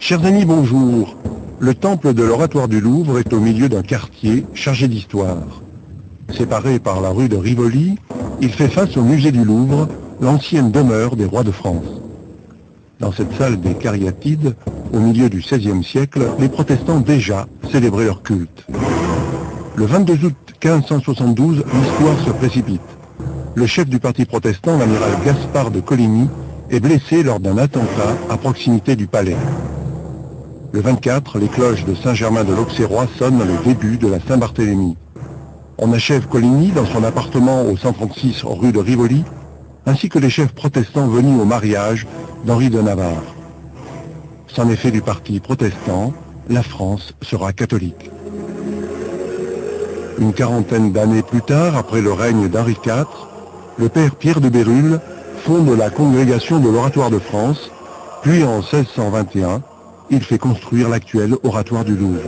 Chers amis, bonjour. Le temple de l'Oratoire du Louvre est au milieu d'un quartier chargé d'histoire. Séparé par la rue de Rivoli, il fait face au musée du Louvre, l'ancienne demeure des rois de France. Dans cette salle des Cariatides, au milieu du XVIe siècle, les protestants déjà célébraient leur culte. Le 22 août 1572, l'histoire se précipite. Le chef du parti protestant, l'amiral Gaspard de Coligny, est blessé lors d'un attentat à proximité du palais. Le 24, les cloches de Saint-Germain de l'Auxerrois sonnent le début de la Saint-Barthélemy. On achève Coligny dans son appartement au 136 rue de Rivoli, ainsi que les chefs protestants venus au mariage d'Henri de Navarre. C'en est fait du parti protestant, la France sera catholique. Une quarantaine d'années plus tard, après le règne d'Henri IV, le père Pierre de Bérulle fonde la congrégation de l'Oratoire de France, puis en 1621, il fait construire l'actuel Oratoire du Louvre.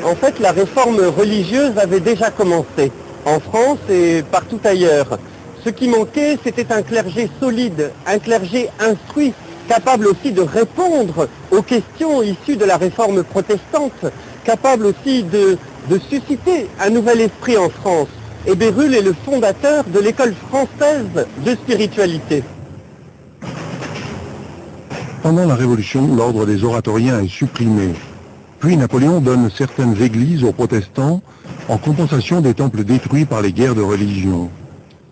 En fait, la réforme religieuse avait déjà commencé, en France et partout ailleurs. Ce qui manquait, c'était un clergé solide, un clergé instruit, capable aussi de répondre aux questions issues de la réforme protestante, capable aussi de susciter un nouvel esprit en France. Et Bérulle est le fondateur de l'école française de spiritualité. Pendant la Révolution, l'ordre des oratoriens est supprimé. Puis Napoléon donne certaines églises aux protestants en compensation des temples détruits par les guerres de religion.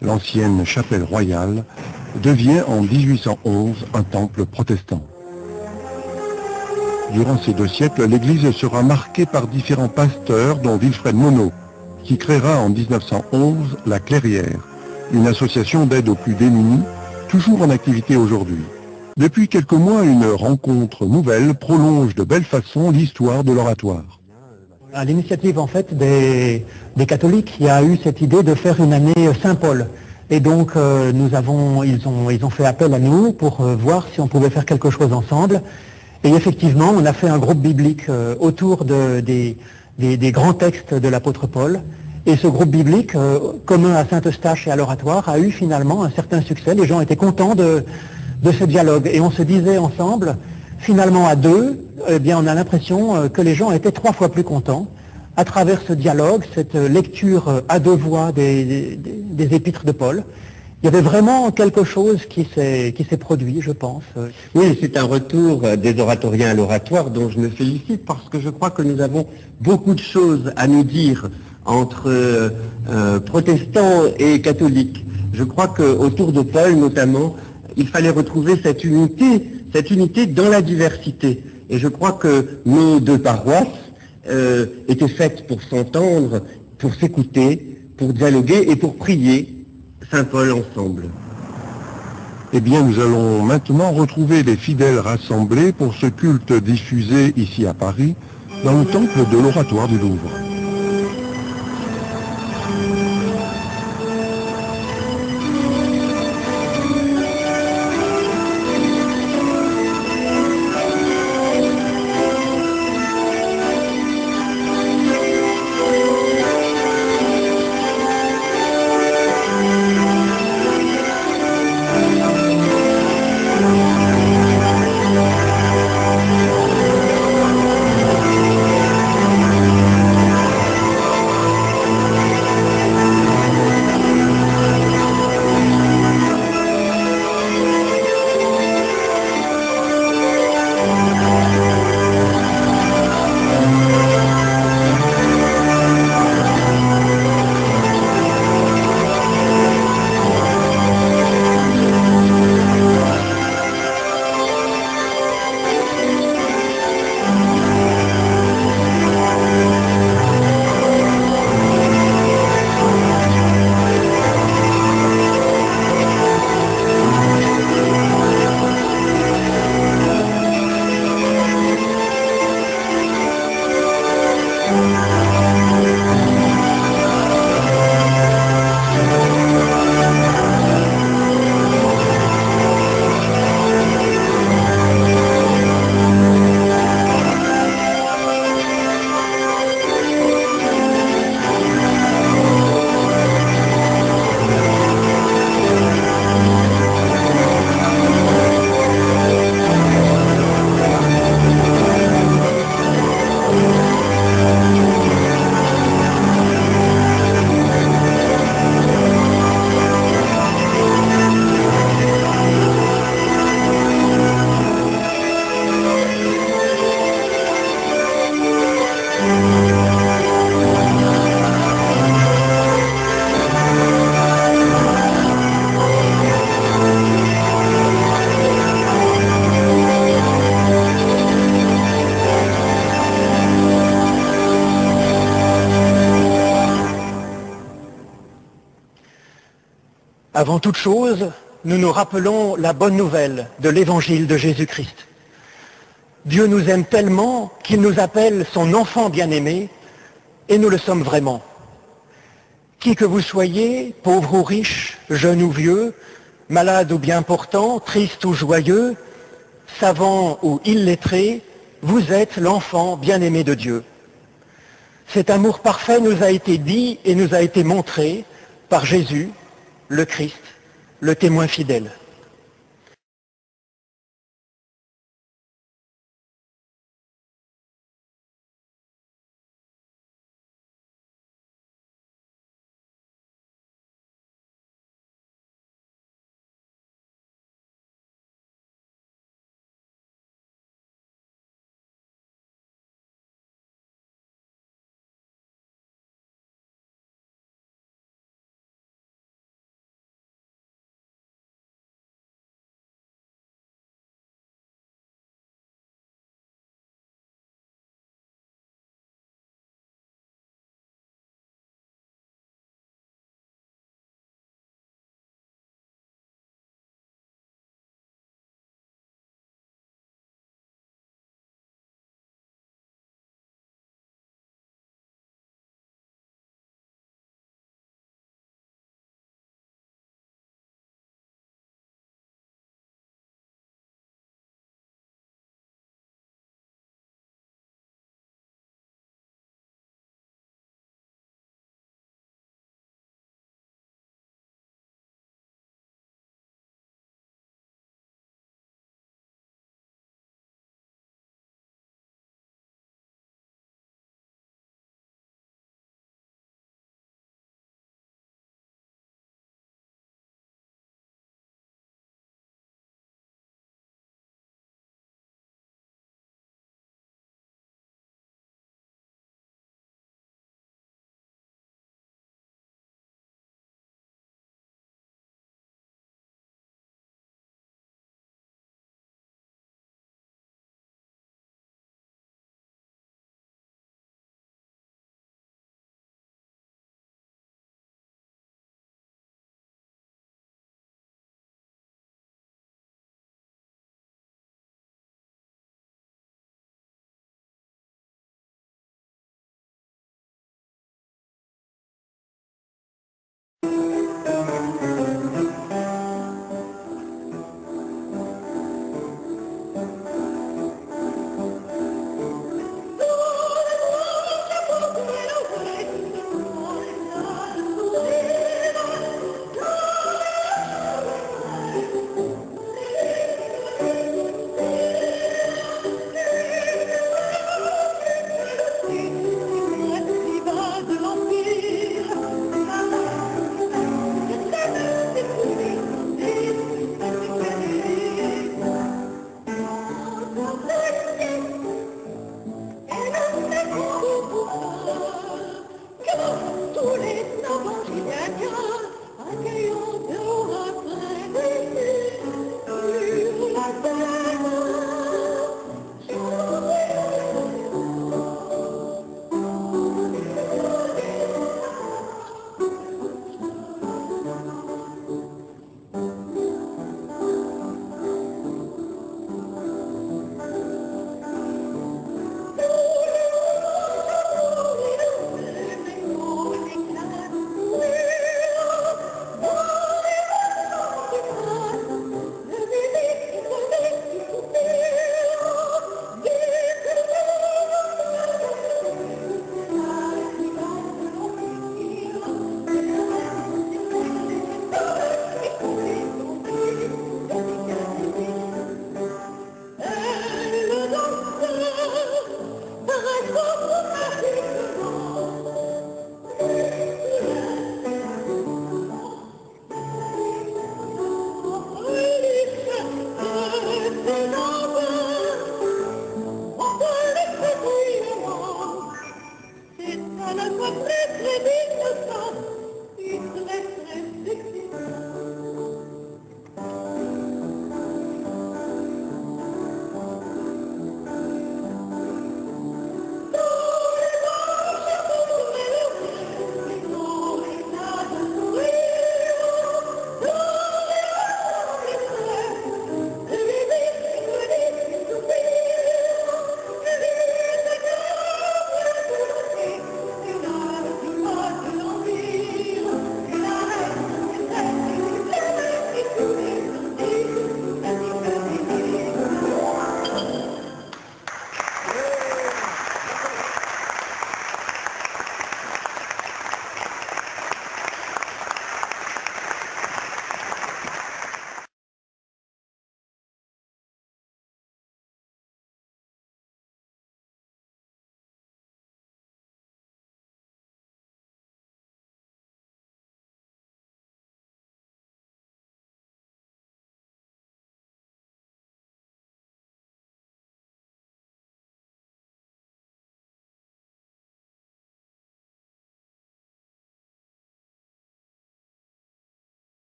L'ancienne chapelle royale devient en 1811 un temple protestant. Durant ces 2 siècles, l'église sera marquée par différents pasteurs, dont Wilfred Monod, qui créera en 1911 la Clairière, une association d'aide aux plus démunis, toujours en activité aujourd'hui. Depuis quelques mois, une rencontre nouvelle prolonge de belle façon l'histoire de l'oratoire. À l'initiative en fait des catholiques, il y a eu cette idée de faire une année Saint-Paul. Et donc ils ont fait appel à nous pour voir si on pouvait faire quelque chose ensemble. Et effectivement, on a fait un groupe biblique autour des grands textes de l'apôtre Paul. Et ce groupe biblique, commun à Saint-Eustache et à l'Oratoire, a eu finalement un certain succès. Les gens étaient contents de ce dialogue. Et on se disait ensemble, finalement à deux, eh bien on a l'impression que les gens étaient 3 fois plus contents à travers ce dialogue, cette lecture à 2 voix des épîtres de Paul. Il y avait vraiment quelque chose qui s'est produit, je pense. Oui, c'est un retour des oratoriens à l'oratoire dont je me félicite parce que je crois que nous avons beaucoup de choses à nous dire entre protestants et catholiques. Je crois qu'autour de Paul notamment, il fallait retrouver cette unité dans la diversité. Et je crois que nos 2 paroisses étaient faites pour s'entendre, pour s'écouter, pour dialoguer et pour prier Saint Paul ensemble. Eh bien, nous allons maintenant retrouver les fidèles rassemblés pour ce culte diffusé ici à Paris, dans le temple de l'Oratoire du Louvre. Avant toute chose, nous nous rappelons la bonne nouvelle de l'évangile de Jésus-Christ. Dieu nous aime tellement qu'il nous appelle son enfant bien-aimé, et nous le sommes vraiment. Qui que vous soyez, pauvre ou riche, jeune ou vieux, malade ou bien portant, triste ou joyeux, savant ou illettré, vous êtes l'enfant bien-aimé de Dieu. Cet amour parfait nous a été dit et nous a été montré par Jésus, le Christ, le témoin fidèle.